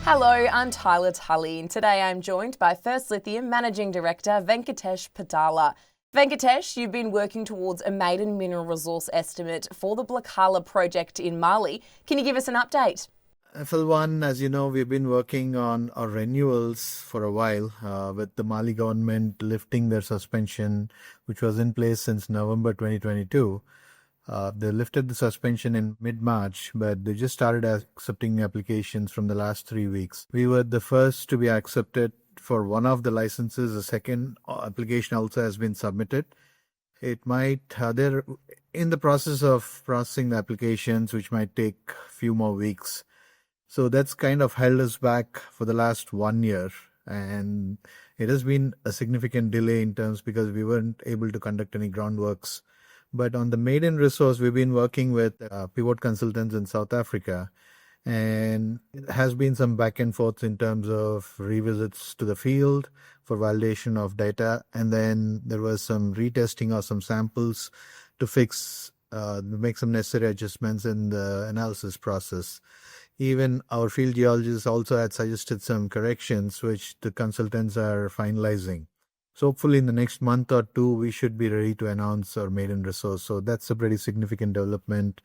Hello, I'm Tylah Tully, and today I'm joined by First Lithium Managing Director Venkatesh Padala. Venkatesh, you've been working towards a maiden mineral resource estimate for the Blakala project in Mali. Can you give us an update? FL1, as you know, we've been working on our renewals for a while with the Mali government lifting their suspension, which was in place since November 2022. They lifted the suspension in mid-March, but they just started accepting applications from the last 3 weeks. We were the first to be accepted for one of the licenses. The second application also has been submitted. They're in the process of processing the applications, which might take a few more weeks. So that's kind of held us back for the last 1 year. And it has been a significant delay in terms because we weren't able to conduct any groundworks. But on the maiden resource, we've been working with pivot consultants in South Africa. And it has been some back and forth in terms of revisits to the field for validation of data. And then there was some retesting of some samples to make some necessary adjustments in the analysis process. Even our field geologists also had suggested some corrections, which the consultants are finalizing. So hopefully in the next month or two, we should be ready to announce our maiden resource. So that's a pretty significant development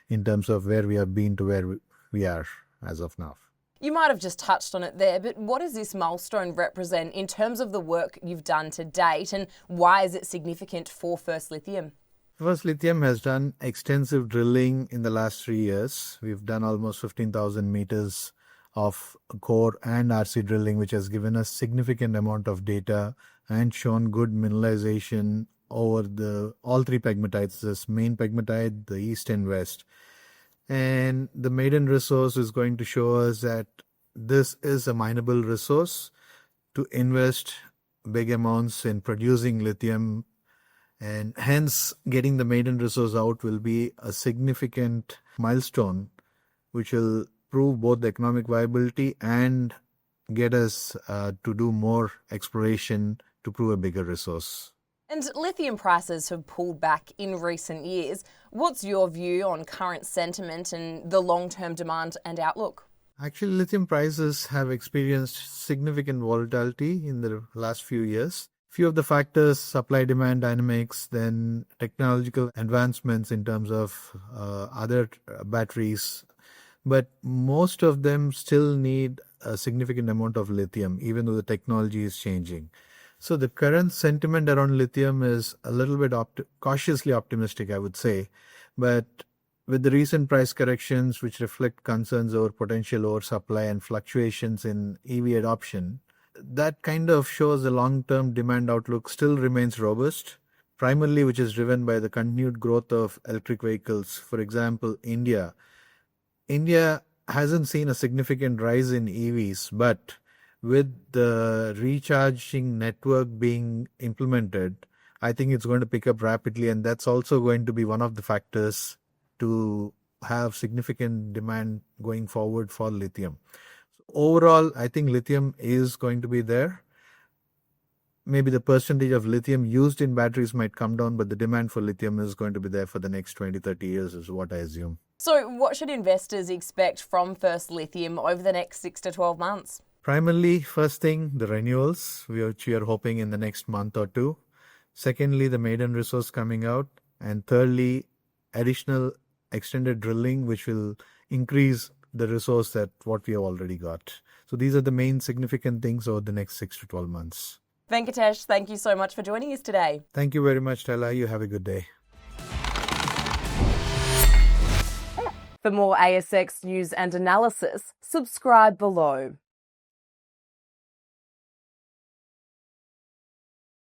in terms of where we have been to where we are as of now. You might have just touched on it there, but what does this milestone represent in terms of the work you've done to date, and why is it significant for First Lithium? First Lithium has done extensive drilling in the last 3 years. We've done almost 15,000 meters of core and RC drilling, which has given us significant amount of data and shown good mineralization over all three pegmatites, this main pegmatite, the east and west. And the maiden resource is going to show us that this is a mineable resource to invest big amounts in producing lithium. And hence, getting the maiden resource out will be a significant milestone, which will prove both the economic viability and get us to do more exploration to prove a bigger resource. And lithium prices have pulled back in recent years. What's your view on current sentiment and the long-term demand and outlook? Actually, lithium prices have experienced significant volatility in the last few years. Few of the factors, supply-demand dynamics, then technological advancements in terms of other batteries. But most of them still need a significant amount of lithium, even though the technology is changing. So the current sentiment around lithium is a little bit cautiously optimistic, I would say. But with the recent price corrections, which reflect concerns over potential oversupply and fluctuations in EV adoption, that kind of shows the long-term demand outlook still remains robust, primarily which is driven by the continued growth of electric vehicles. For example, India hasn't seen a significant rise in EVs, but with the recharging network being implemented, I think it's going to pick up rapidly, and that's also going to be one of the factors to have significant demand going forward for lithium. Overall, I think lithium is going to be there. Maybe the percentage of lithium used in batteries might come down, but the demand for lithium is going to be there for the next 20, 30 years is what I assume. So what should investors expect from First Lithium over the next 6 to 12 months? Primarily, first thing, the renewals, which we are hoping in the next month or two. Secondly, the maiden resource coming out. And thirdly, additional extended drilling, which will increase the resource that what we have already got. So these are the main significant things over the next 6 to 12 months. Venkatesh, thank you so much for joining us today. Thank you very much, Tylah. You have a good day. For more ASX news and analysis, subscribe below.